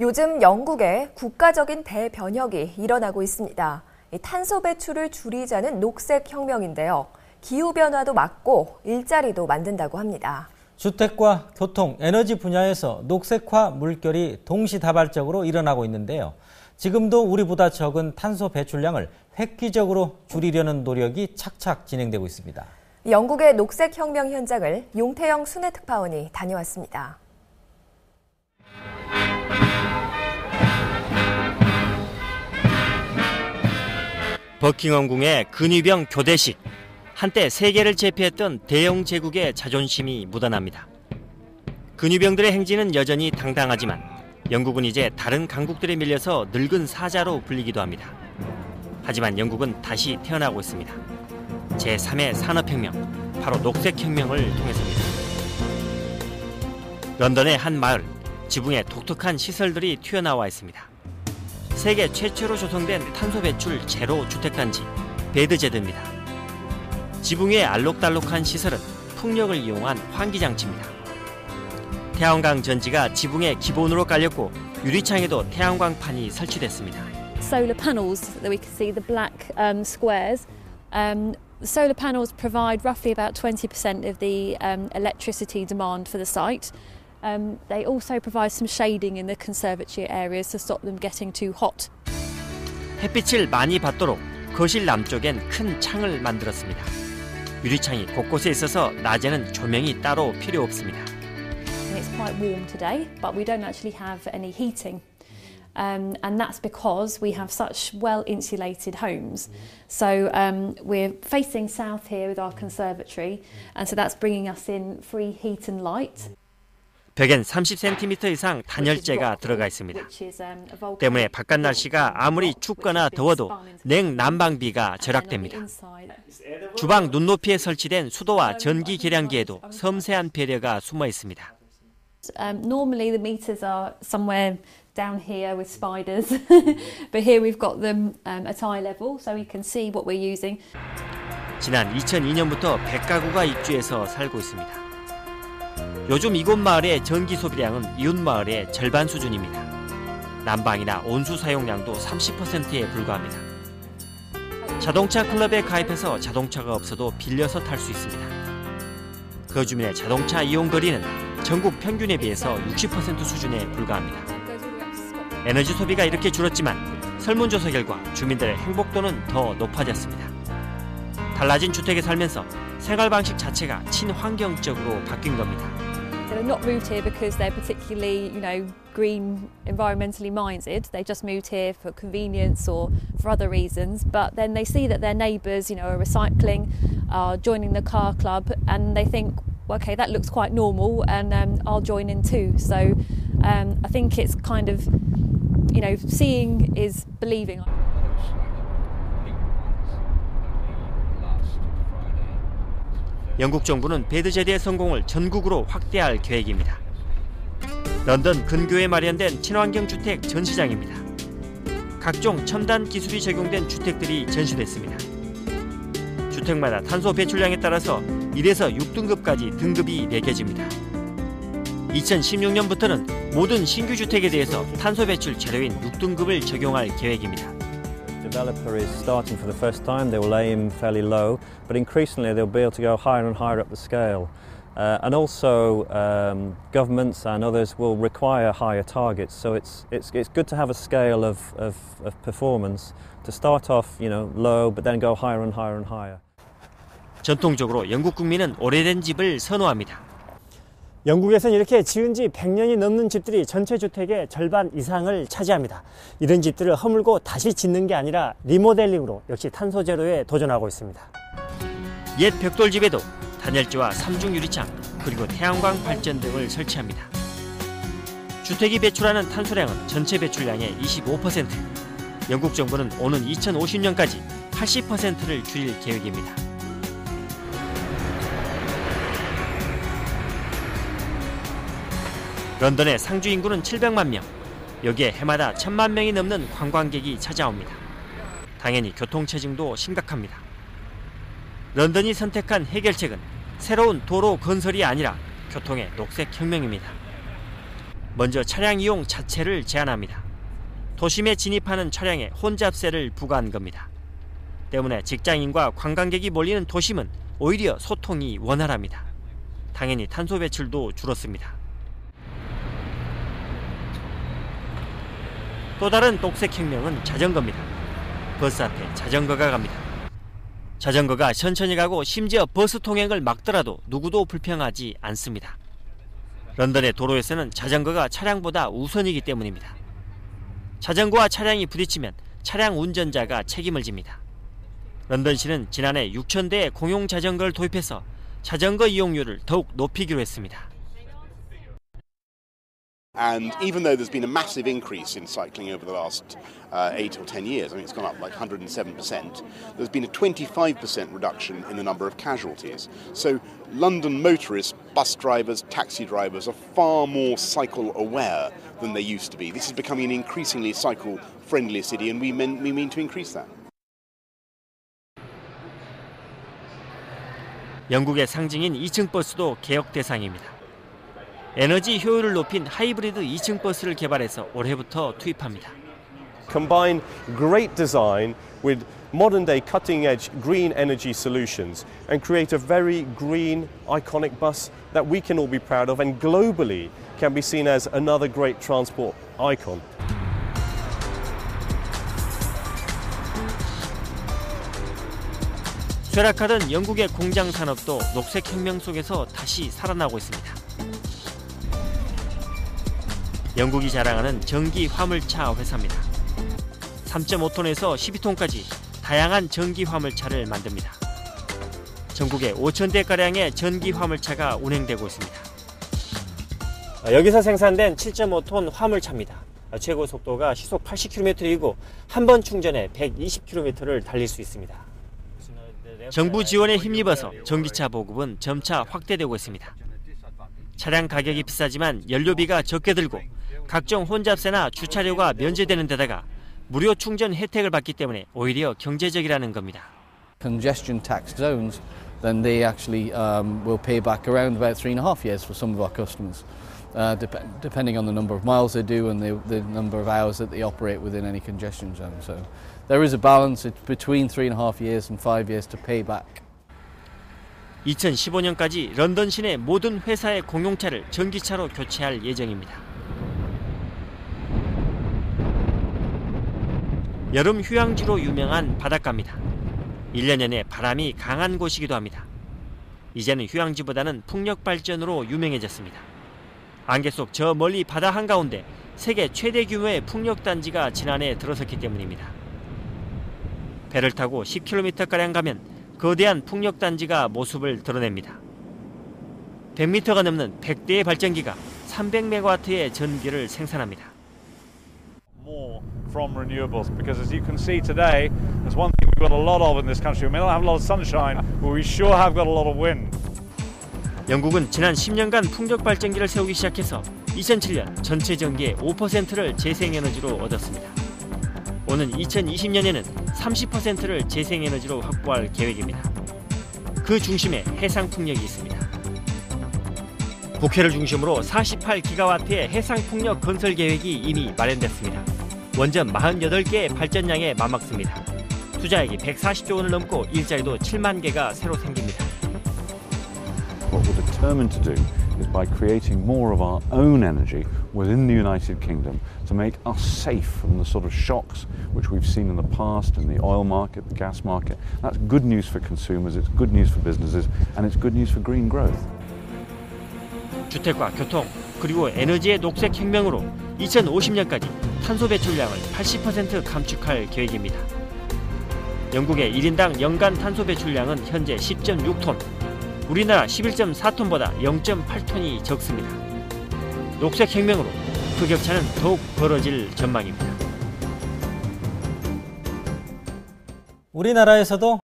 요즘 영국에 국가적인 대변혁이 일어나고 있습니다. 탄소 배출을 줄이자는 녹색 혁명인데요. 기후변화도 막고 일자리도 만든다고 합니다. 주택과 교통, 에너지 분야에서 녹색화 물결이 동시다발적으로 일어나고 있는데요. 지금도 우리보다 적은 탄소 배출량을 획기적으로 줄이려는 노력이 착착 진행되고 있습니다. 영국의 녹색 혁명 현장을 용태영 순회특파원이 다녀왔습니다. 버킹엄궁의 근위병 교대식. 한때 세계를 제패했던 대영 제국의 자존심이 묻어납니다. 근위병들의 행진은 여전히 당당하지만 영국은 이제 다른 강국들에 밀려서 늙은 사자로 불리기도 합니다. 하지만 영국은 다시 태어나고 있습니다. 제3의 산업혁명, 바로 녹색혁명을 통해서입니다. 런던의 한 마을, 지붕에 독특한 시설들이 튀어나와 있습니다. 세계 최초로 조성된 탄소 배출 제로 주택단지 베드제드입니다. 지붕 위에 알록달록한 시설은 풍력을 이용한 환기장치입니다. 태양광 전지가 지붕에 기본으로 깔렸고 유리창에도 태양광판이 설치됐습니다. Solar panels that we can see, the black squares. Solar panels provide roughly about 20% of the electricity demand for the site. They also provide some shading in the conservatory areas to stop them getting too hot. 햇빛을 많이 받도록 거실 남쪽엔 큰 창을 만들었습니다. 유리창이 곳곳에 있어서 낮에는 조명이 따로 필요 없습니다. It's quite warm today, but we don't actually have any heating. And that's because we have such well-insulated homes. So we're facing south here with our conservatory, and so that's bringing us in free heat and light. 벽엔 30cm 이상 단열재가 들어가 있습니다. 때문에 바깥 날씨가 아무리 춥거나 더워도 냉난방비가 절약됩니다. 주방 눈높이에 설치된 수도와 전기 계량기에도 섬세한 배려가 숨어 있습니다. Normally the meters are somewhere down here with spiders, but here we've got them at eye level, so we can see what we're using. 지난 2002년부터 100가구가 입주해서 살고 있습니다. 요즘 이곳 마을의 전기 소비량은 이웃 마을의 절반 수준입니다. 난방이나 온수 사용량도 30%에 불과합니다. 자동차 클럽에 가입해서 자동차가 없어도 빌려서 탈 수 있습니다. 거주민의 자동차 이용 거리는 전국 평균에 비해서 60% 수준에 불과합니다. 에너지 소비가 이렇게 줄었지만 설문조사 결과 주민들의 행복도는 더 높아졌습니다. 달라진 주택에 살면서 생활 방식 자체가 친환경적으로 바뀐 겁니다. They're not moved here because they're particularly, green, environmentally minded. They just moved here for convenience or for other reasons. But then they see that their neighbours, are recycling, are joining the car club, and they think, well, okay, that looks quite normal, and I'll join in too. So I think it's kind of, seeing is believing. 영국 정부는 베드제드의 성공을 전국으로 확대할 계획입니다. 런던 근교에 마련된 친환경 주택 전시장입니다. 각종 첨단 기술이 적용된 주택들이 전시됐습니다. 주택마다 탄소 배출량에 따라서 1에서 6등급까지 등급이 매겨집니다. 2016년부터는 모든 신규 주택에 대해서 탄소 배출 제로인 6등급을 적용할 계획입니다. Developer is starting for the first time. They will aim fairly low, but increasingly they'll be able to go higher and higher up the scale. And also, governments and others will require higher targets. So it's good to have a scale of performance to start off, low, but then go higher and higher and higher. 전통적으로 영국 국민은 오래된 집을 선호합니다. 영국에서는 이렇게 지은 지 100년이 넘는 집들이 전체 주택의 절반 이상을 차지합니다. 이런 집들을 허물고 다시 짓는 게 아니라 리모델링으로 역시 탄소 제로에 도전하고 있습니다. 옛 벽돌집에도 단열재와 3중 유리창 그리고 태양광 발전 등을 설치합니다. 주택이 배출하는 탄소량은 전체 배출량의 25%. 영국 정부는 오는 2050년까지 80%를 줄일 계획입니다. 런던의 상주 인구는 700만 명. 여기에 해마다 1000만 명이 넘는 관광객이 찾아옵니다. 당연히 교통체증도 심각합니다. 런던이 선택한 해결책은 새로운 도로 건설이 아니라 교통의 녹색 혁명입니다. 먼저 차량 이용 자체를 제한합니다. 도심에 진입하는 차량에 혼잡세를 부과한 겁니다. 때문에 직장인과 관광객이 몰리는 도심은 오히려 소통이 원활합니다. 당연히 탄소 배출도 줄었습니다. 또 다른 녹색혁명은 자전거입니다. 버스 앞에 자전거가 갑니다. 자전거가 천천히 가고 심지어 버스 통행을 막더라도 누구도 불평하지 않습니다. 런던의 도로에서는 자전거가 차량보다 우선이기 때문입니다. 자전거와 차량이 부딪히면 차량 운전자가 책임을 집니다. 런던시는 지난해 6,000대의 공용 자전거를 도입해서 자전거 이용률을 더욱 높이기로 했습니다. And even though there's been a massive increase in cycling over the last 8 or 10 years, I mean it's gone up like 107%, there's been a 25% reduction in the number of casualties. So London motorists, bus drivers, taxi drivers are far more cycle aware than they used to be. This is becoming an increasingly cycle friendly city and we mean to increase that. 영국의 상징인 2층 버스도 개혁 대상입니다. 에너지 효율을 높인 하이브리드 2층 버스를 개발해서 올해부터 투입합니다. Combine great design with modern-day cutting-edge green energy solutions and create a very green, iconic bus that we can all be proud of and globally can be seen as another great transport icon. 쇠락하던 영국의 공장 산업도 녹색혁명 속에서 다시 살아나고 있습니다. 영국이 자랑하는 전기 화물차 회사입니다. 3.5톤에서 12톤까지 다양한 전기 화물차를 만듭니다. 전국에 5,000대가량의 전기 화물차가 운행되고 있습니다. 여기서 생산된 7.5톤 화물차입니다. 최고 속도가 시속 80km이고 한 번 충전에 120km를 달릴 수 있습니다. 정부 지원에 힘입어서 전기차 보급은 점차 확대되고 있습니다. 차량 가격이 비싸지만 연료비가 적게 들고 각종 혼잡세나 주차료가 면제되는 데다가 무료 충전 혜택을 받기 때문에 오히려 경제적이라는 겁니다. Congestion tax zones, then they actually will pay back around about 3.5 years for some of our customers, depending on the number of miles they do and the number of hours that they operate within any congestion zone. So there is a balance. It's between 3.5 years and 5 years to pay back. 2015년까지 런던 시내 모든 회사의 공용차를 전기차로 교체할 예정입니다. 여름 휴양지로 유명한 바닷가입니다. 1년 내내 바람이 강한 곳이기도 합니다. 이제는 휴양지보다는 풍력 발전으로 유명해졌습니다. 안개 속 저 멀리 바다 한가운데 세계 최대 규모의 풍력단지가 지난해 들어섰기 때문입니다. 배를 타고 10km가량 가면 거대한 풍력단지가 모습을 드러냅니다. 100m가 넘는 100대의 발전기가 300메가와트의 전기를 생산합니다. More from renewables, because as you can see today, there's one thing we've got a lot of in this country. We may not have a lot of sunshine, but we sure have got a lot of wind. 영국은 지난 10년간 풍력 발전기를 세우기 시작해서 2007년 전체 전기의 5%를 재생에너지로 얻었습니다. 오는 2020년에는 30%를 재생에너지로 확보할 계획입니다. 그 중심에 해상풍력이 있습니다. 국회를 중심으로 48기가와트의 해상풍력 건설 계획이 이미 마련됐습니다. 원전 48개의 발전량에 맞먹습니다. 투자액이 140조 원을 넘고 일자리도 7만 개가 새로 생깁니다. What we're determined to do is by creating more of our own energy within the United Kingdom to make us safe from the sort of shocks which we've seen in the past in the oil market, the gas market. That's good news for consumers, it's good news for businesses, and it's good news for green growth. 주택과 교통, 그리고 에너지의 녹색 혁명으로 2050년까지 탄소 배출량을 80% 감축할 계획입니다. 영국의 1인당 연간 탄소 배출량은 현재 10.6톤, 우리나라 11.4톤보다 0.8톤이 적습니다. 녹색 혁명으로 그 격차는 더욱 벌어질 전망입니다. 우리나라에서도